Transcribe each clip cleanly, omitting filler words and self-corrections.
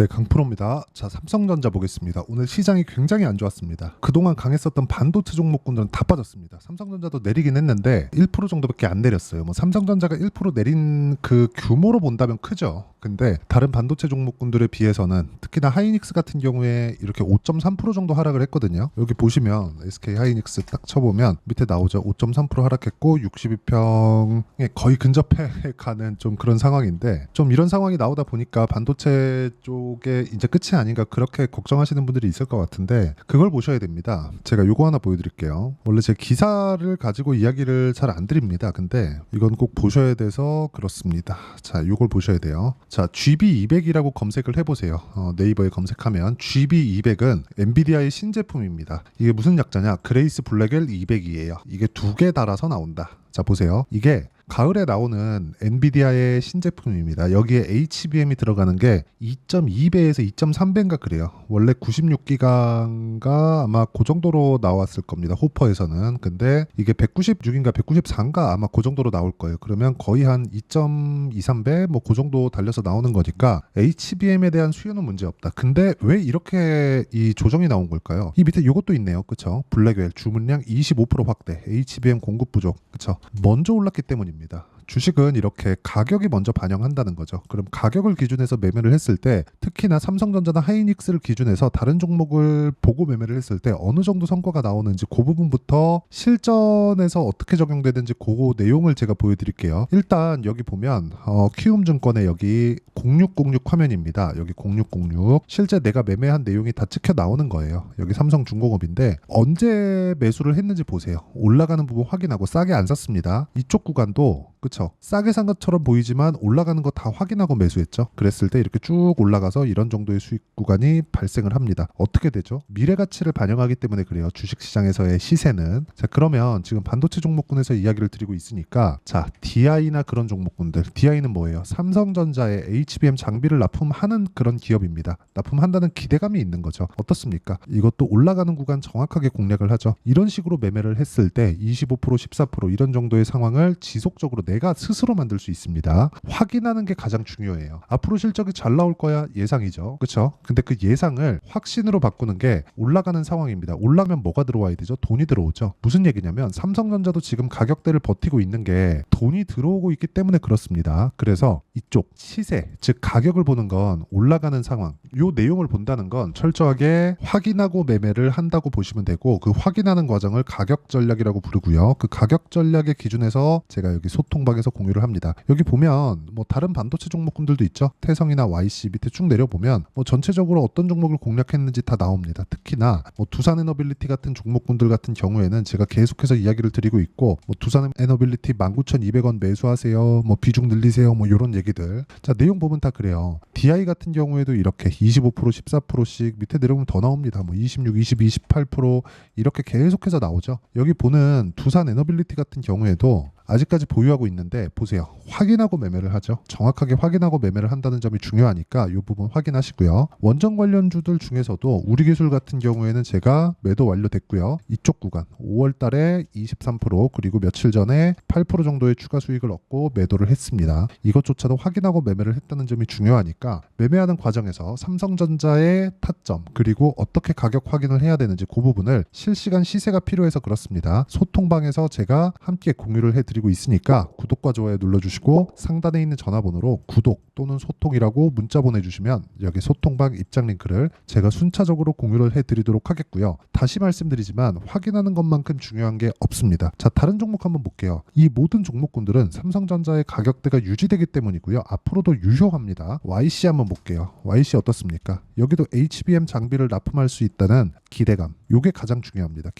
네, 강프로입니다. 자, 삼성전자 보겠습니다. 오늘 시장이 굉장히 안 좋았습니다. 그동안 강했었던 반도체 종목군들은 다 빠졌습니다. 삼성전자도 내리긴 했는데 1% 정도밖에 안 내렸어요. 뭐 삼성전자가 1% 내린 그 규모로 본다면 크죠. 근데 다른 반도체 종목군들에 비해서는 특히나 하이닉스 같은 경우에 이렇게 5.3% 정도 하락을 했거든요. 여기 보시면 SK 하이닉스 딱 쳐보면 밑에 나오죠. 5.3% 하락했고 62평에 거의 근접해 가는 좀 그런 상황인데, 좀 이런 상황이 나오다 보니까 반도체 쪽에 이제 끝이 아닌가 그렇게 걱정하시는 분들이 있을 것 같은데, 그걸 보셔야 됩니다. 제가 요거 하나 보여드릴게요. 원래 제 기사를 가지고 이야기를 잘 안 드립니다. 근데 이건 꼭 보셔야 돼서 그렇습니다. 자, 요걸 보셔야 돼요. 자, GB200이라고 검색을 해보세요. 네이버에 검색하면 GB200은 엔비디아의 신제품입니다. 이게 무슨 약자냐? 그레이스 블랙엘 200이에요. 이게 두 개 달아서 나온다. 자, 보세요. 이게 가을에 나오는 엔비디아의 신제품입니다. 여기에 HBM이 들어가는 게 2.2배에서 2.3배인가 그래요. 원래 96기가인가 아마 그 정도로 나왔을 겁니다. 호퍼에서는. 근데 이게 196인가 194인가 아마 그 정도로 나올 거예요. 그러면 거의 한 2.23배 뭐 그 정도 달려서 나오는 거니까 HBM에 대한 수요는 문제 없다. 근데 왜 이렇게 이 조정이 나온 걸까요? 이 밑에 이것도 있네요. 그쵸? 블랙웰 주문량 25% 확대, HBM 공급 부족. 그쵸? 먼저 올랐기 때문입니다. 주식은 이렇게 가격이 먼저 반영한다는 거죠. 그럼 가격을 기준해서 매매를 했을 때, 특히나 삼성전자나 하이닉스를 기준해서 다른 종목을 보고 매매를 했을 때 어느 정도 성과가 나오는지 그 부분부터 실전에서 어떻게 적용되는지 그 내용을 제가 보여드릴게요. 일단 여기 보면 키움증권의 여기 0606 화면입니다. 여기 0606 실제 내가 매매한 내용이 다 찍혀 나오는 거예요. 여기 삼성중공업인데 언제 매수를 했는지 보세요. 올라가는 부분 확인하고 싸게 안 샀습니다. 이쪽 구간도 그쵸? 싸게 산 것처럼 보이지만 올라가는 거 다 확인하고 매수했죠. 그랬을 때 이렇게 쭉 올라가서 이런 정도의 수익 구간이 발생을 합니다. 어떻게 되죠? 미래 가치를 반영하기 때문에 그래요. 주식시장에서의 시세는. 자, 그러면 지금 반도체 종목군에서 이야기를 드리고 있으니까, 자, DI나 그런 종목군들. DI는 뭐예요? 삼성전자의 HBM 장비를 납품하는 그런 기업입니다. 납품한다는 기대감이 있는 거죠. 어떻습니까? 이것도 올라가는 구간 정확하게 공략을 하죠. 이런 식으로 매매를 했을 때 25%, 14% 이런 정도의 상황을 지속적으로 내가 스스로 만들 수 있습니다. 확인하는 게 가장 중요해요. 앞으로 실적이 잘 나올 거야 예상이죠. 그렇죠? 근데 그 예상을 확신으로 바꾸는 게 올라가는 상황입니다. 올라가면 뭐가 들어와야 되죠? 돈이 들어오죠. 무슨 얘기냐면 삼성전자도 지금 가격대를 버티고 있는 게 돈이 들어오고 있기 때문에 그렇습니다. 그래서 이쪽 시세, 즉 가격을 보는 건 올라가는 상황, 요 내용을 본다는 건 철저하게 확인하고 매매를 한다고 보시면 되고, 그 확인하는 과정을 가격 전략이라고 부르고요. 그 가격 전략의 기준에서 제가 여기 소통방에서 공유를 합니다. 여기 보면 뭐 다른 반도체 종목군들도 있죠. 태성이나 YC 밑에 쭉 내려보면 뭐 전체적으로 어떤 종목을 공략했는지 다 나옵니다. 특히나 뭐 두산에너빌리티 같은 종목군들 같은 경우에는 제가 계속해서 이야기를 드리고 있고, 뭐 두산에너빌리티 19,200원 매수하세요, 뭐 비중 늘리세요, 뭐 이런 얘기들. 자, 내용 보면 다 그래요. DI 같은 경우에도 이렇게 25%, 14%씩 밑에 내려오면 더 나옵니다. 뭐 26, 22, 18% 이렇게 계속해서 나오죠. 여기 보는 두산에너빌리티 같은 경우에도 아직까지 보유하고 있는데 보세요. 확인하고 매매를 하죠. 정확하게 확인하고 매매를 한다는 점이 중요하니까 이 부분 확인하시고요. 원전 관련주들 중에서도 우리기술 같은 경우에는 제가 매도 완료됐고요. 이쪽 구간 5월 달에 23% 그리고 며칠 전에 8% 정도의 추가 수익을 얻고 매도를 했습니다. 이것조차도 확인하고 매매를 했다는 점이 중요하니까 매매하는 과정에서 삼성전자의 타점 그리고 어떻게 가격 확인을 해야 되는지 그 부분을 실시간 시세가 필요해서 그렇습니다. 소통방에서 제가 함께 공유를 해드리고 있으니까 구독과 좋아요 눌러주시고 상단에 있는 전화번호로 구독 또는 소통이라고 문자 보내주시면 여기 소통방 입장 링크를 제가 순차적으로 공유를 해드리도록 하겠고요. 다시 말씀드리지만 확인하는 것만큼 중요한 게 없습니다. 자, 다른 종목 한번 볼게요. 이 모든 종목군들은 삼성전자의 가격대가 유지되기 때문이고요. 앞으로도 유효합니다. YC 한번 볼게요. YC 어떻습니까? 여기도 HBM 장비를 납품할 수 있다는 기대감, 요게 가장 중요합니다.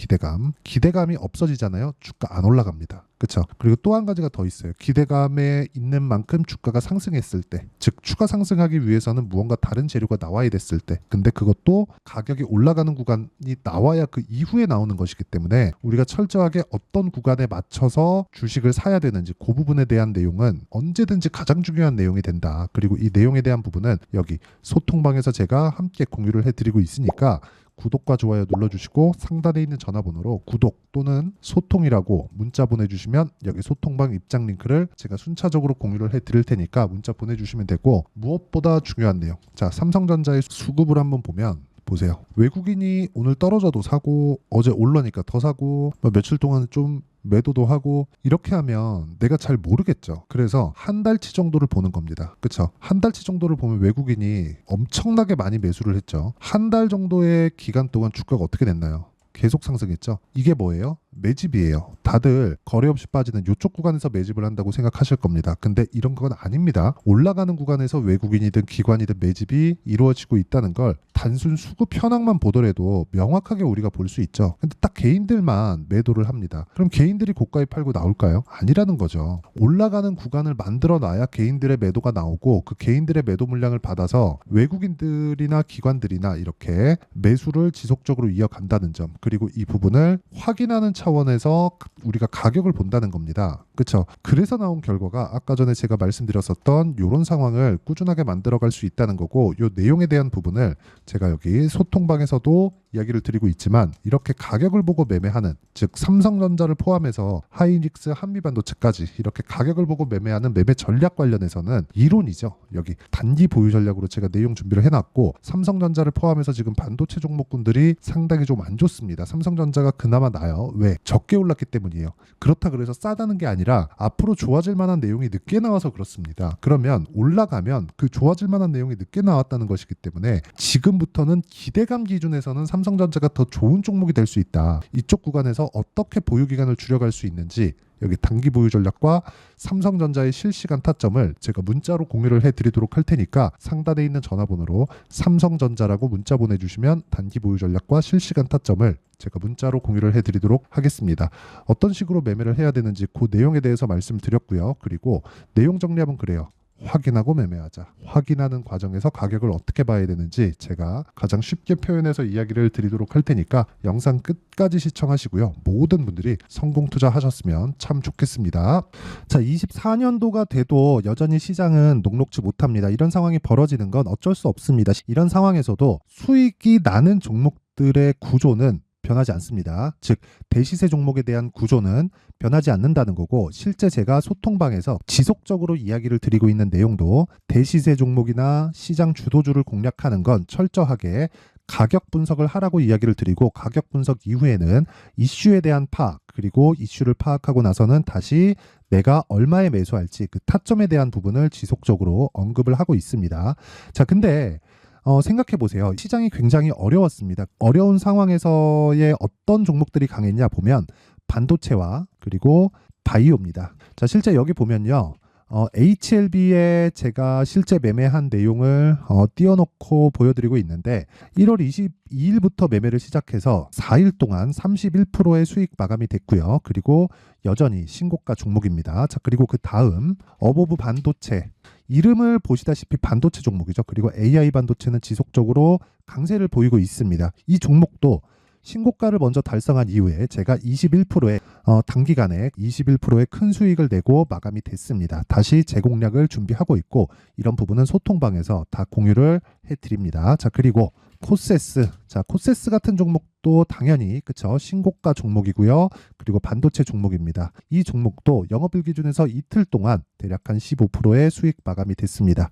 기대감이 없어지잖아요. 주가 안 올라갑니다. 그렇죠? 그리고 또 한 가지가 더 있어요. 기대감에 있는 만큼 주가가 상승했을 때, 즉 추가 상승하기 위해서는 무언가 다른 재료가 나와야 됐을 때, 근데 그것도 가격이 올라가는 구간이 나와야 그 이후에 나오는 것이기 때문에 우리가 철저하게 어떤 구간에 맞춰서 주식을 사야 되는지 그 부분에 대한 내용은 언제든지 가장 중요한 내용이 된다. 그리고 이 내용에 대한 부분은 여기 소통방에서 제가 함께 공유를 해드리고 있으니까 구독과 좋아요 눌러주시고 상단에 있는 전화번호로 구독 또는 소통이라고 문자 보내주시면 여기 소통방 입장 링크를 제가 순차적으로 공유를 해드릴 테니까 문자 보내주시면 되고, 무엇보다 중요한 내용, 자 삼성전자의 수급을 한번 보면 보세요. 외국인이 오늘 떨어져도 사고 어제 올라니까 더 사고 며칠 동안 좀 매도도 하고 이렇게 하면 내가 잘 모르겠죠. 그래서 한 달치 정도를 보는 겁니다. 그쵸? 한 달치 정도를 보면 외국인이 엄청나게 많이 매수를 했죠. 한 달 정도의 기간 동안 주가가 어떻게 됐나요? 계속 상승했죠. 이게 뭐예요? 매집이에요. 다들 거래 없이 빠지는 이쪽 구간에서 매집을 한다고 생각하실 겁니다. 근데 이런 건 아닙니다. 올라가는 구간에서 외국인이든 기관이든 매집이 이루어지고 있다는 걸 단순 수급 현황만 보더라도 명확하게 우리가 볼 수 있죠. 근데 딱 개인들만 매도를 합니다. 그럼 개인들이 고가에 팔고 나올까요? 아니라는 거죠. 올라가는 구간을 만들어 놔야 개인들의 매도가 나오고, 그 개인들의 매도 물량을 받아서 외국인들이나 기관들이나 이렇게 매수를 지속적으로 이어간다는 점, 그리고 이 부분을 확인하는 차원에서 우리가 가격을 본다는 겁니다. 그렇죠? 그래서 나온 결과가 아까 전에 제가 말씀드렸었던 이런 상황을 꾸준하게 만들어갈 수 있다는 거고, 이 내용에 대한 부분을 제가 여기 소통방에서도 이야기를 드리고 있지만, 이렇게 가격을 보고 매매하는, 즉 삼성전자를 포함해서 하이닉스, 한미반도체까지 이렇게 가격을 보고 매매하는 매매 전략 관련해서는 이론이죠. 여기 단기 보유 전략으로 제가 내용 준비를 해놨고, 삼성전자를 포함해서 지금 반도체 종목군들이 상당히 좀 안 좋습니다. 삼성전자가 그나마 나아요. 왜? 적게 올랐기 때문이에요. 그렇다 그래서 싸다는 게 아니라 앞으로 좋아질 만한 내용이 늦게 나와서 그렇습니다. 그러면 올라가면 그 좋아질 만한 내용이 늦게 나왔다는 것이기 때문에 지금부터는 기대감 기준에서는 삼성전자가 더 좋은 종목이 될 수 있다. 이쪽 구간에서 어떻게 보유 기간을 줄여갈 수 있는지, 여기 단기 보유 전략과 삼성전자의 실시간 타점을 제가 문자로 공유를 해드리도록 할 테니까 상단에 있는 전화번호로 삼성전자라고 문자 보내주시면 단기 보유 전략과 실시간 타점을 제가 문자로 공유를 해드리도록 하겠습니다. 어떤 식으로 매매를 해야 되는지 그 내용에 대해서 말씀드렸고요. 그리고 내용 정리하면 그래요. 확인하고 매매하자. 확인하는 과정에서 가격을 어떻게 봐야 되는지 제가 가장 쉽게 표현해서 이야기를 드리도록 할 테니까 영상 끝까지 시청하시고요. 모든 분들이 성공 투자하셨으면 참 좋겠습니다. 자, 24년도가 돼도 여전히 시장은 녹록지 못합니다. 이런 상황이 벌어지는 건 어쩔 수 없습니다. 이런 상황에서도 수익이 나는 종목들의 구조는 변하지 않습니다. 즉 대시세 종목에 대한 구조는 변하지 않는다는 거고, 실제 제가 소통방에서 지속적으로 이야기를 드리고 있는 내용도 대시세 종목이나 시장 주도주를 공략하는 건 철저하게 가격 분석을 하라고 이야기를 드리고, 가격 분석 이후에는 이슈에 대한 파악, 그리고 이슈를 파악하고 나서는 다시 내가 얼마에 매수할지 그 타점에 대한 부분을 지속적으로 언급을 하고 있습니다. 자, 근데 생각해 보세요. 시장이 굉장히 어려웠습니다. 어려운 상황에서의 어떤 종목들이 강했냐 보면 반도체와 그리고 바이오입니다. 자, 실제 여기 보면요. HLB에 제가 실제 매매한 내용을 띄워놓고 보여드리고 있는데, 1월 22일부터 매매를 시작해서 4일 동안 31%의 수익 마감이 됐고요. 그리고 여전히 신고가 종목입니다. 자, 그리고 그 다음 어보브 반도체, 이름을 보시다시피 반도체 종목이죠. 그리고 AI 반도체는 지속적으로 강세를 보이고 있습니다. 이 종목도 신고가를 먼저 달성한 이후에 제가 21%의 단기간에 21%의 큰 수익을 내고 마감이 됐습니다. 다시 재공략을 준비하고 있고, 이런 부분은 소통방에서 다 공유를 해드립니다. 자, 그리고 코세스, 자 코세스 같은 종목도 당연히 그쵸, 신고가 종목이고요. 그리고 반도체 종목입니다. 이 종목도 영업일 기준에서 이틀 동안 대략 한 15%의 수익 마감이 됐습니다.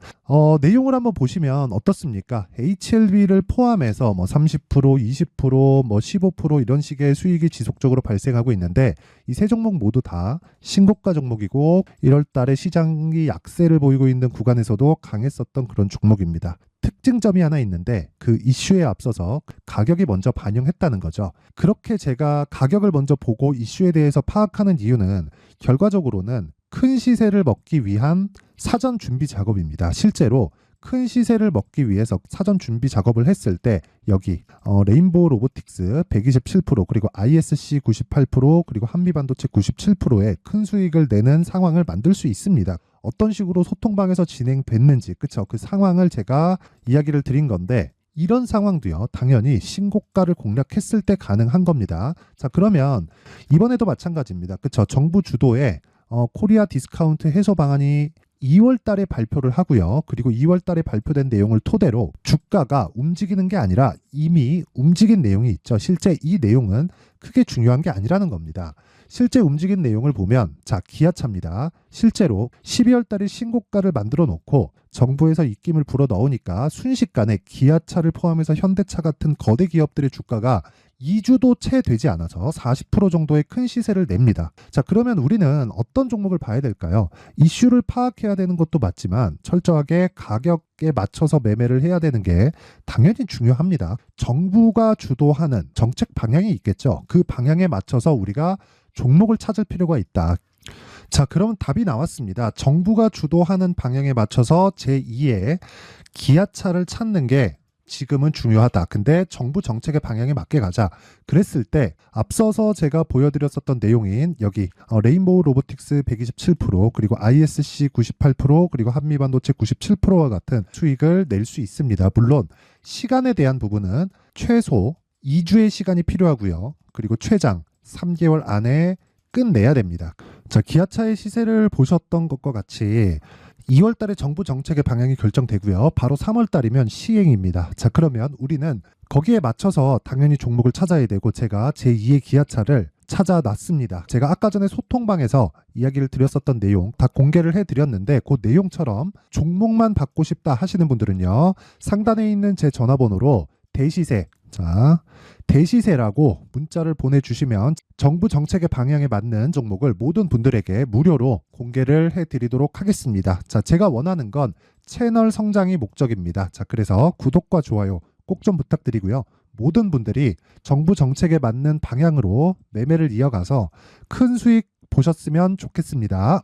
내용을 한번 보시면 어떻습니까? HLB를 포함해서 뭐 30%, 20%, 뭐 15% 이런 식의 수익이 지속적으로 발생하고 있는데, 이 세 종목 모두 다 신고가 종목이고 1월 달에 시장이 약세를 보이고 있는 구간에서도 강했었던 그런 종목입니다. 특징점이 하나 있는데, 그 이슈에 앞서서 가격이 먼저 반영했다는 거죠. 그렇게 제가 가격을 먼저 보고 이슈에 대해서 파악하는 이유는 결과적으로는 큰 시세를 먹기 위한 사전 준비 작업입니다. 실제로 큰 시세를 먹기 위해서 사전 준비 작업을 했을 때 여기 레인보우 로보틱스 127%, 그리고 ISC 98%, 그리고 한미반도체 97%의 큰 수익을 내는 상황을 만들 수 있습니다. 어떤 식으로 소통방에서 진행됐는지, 그쵸? 그 상황을 제가 이야기를 드린 건데, 이런 상황도요, 당연히 신고가를 공략했을 때 가능한 겁니다. 자, 그러면 이번에도 마찬가지입니다. 그쵸? 정부 주도의 코리아 디스카운트 해소 방안이 2월 달에 발표를 하고요. 그리고 2월 달에 발표된 내용을 토대로 주가가 움직이는 게 아니라 이미 움직인 내용이 있죠. 실제 이 내용은 크게 중요한 게 아니라는 겁니다. 실제 움직인 내용을 보면 자, 기아차입니다. 실제로 12월 달에 신고가를 만들어 놓고 정부에서 입김을 불어 넣으니까 순식간에 기아차를 포함해서 현대차 같은 거대 기업들의 주가가 2주도 채 되지 않아서 40% 정도의 큰 시세를 냅니다. 자, 그러면 우리는 어떤 종목을 봐야 될까요? 이슈를 파악해야 되는 것도 맞지만 철저하게 가격에 맞춰서 매매를 해야 되는 게 당연히 중요합니다. 정부가 주도하는 정책 방향이 있겠죠. 그 방향에 맞춰서 우리가 종목을 찾을 필요가 있다. 자, 그럼 답이 나왔습니다. 정부가 주도하는 방향에 맞춰서 제2의 기아차를 찾는 게 지금은 중요하다. 근데 정부 정책의 방향에 맞게 가자. 그랬을 때 앞서서 제가 보여드렸었던 내용인 여기 레인보우 로보틱스 127% 그리고 ISC 98% 그리고 한미반도체 97%와 같은 수익을 낼 수 있습니다. 물론 시간에 대한 부분은 최소 2주의 시간이 필요하고요. 그리고 최장 3개월 안에 끝내야 됩니다. 자, 기아차의 시세를 보셨던 것과 같이 2월 달에 정부 정책의 방향이 결정되고요. 바로 3월 달이면 시행입니다. 자, 그러면 우리는 거기에 맞춰서 당연히 종목을 찾아야 되고 제가 제2의 기아차를 찾아놨습니다. 제가 아까 전에 소통방에서 이야기를 드렸었던 내용 다 공개를 해드렸는데 그 내용처럼 종목만 받고 싶다 하시는 분들은요. 상단에 있는 제 전화번호로 대시세, 자, 대시세라고 문자를 보내주시면 정부 정책의 방향에 맞는 종목을 모든 분들에게 무료로 공개를 해드리도록 하겠습니다. 자, 제가 원하는 건 채널 성장이 목적입니다. 자, 그래서 구독과 좋아요 꼭 좀 부탁드리고요. 모든 분들이 정부 정책에 맞는 방향으로 매매를 이어가서 큰 수익 보셨으면 좋겠습니다.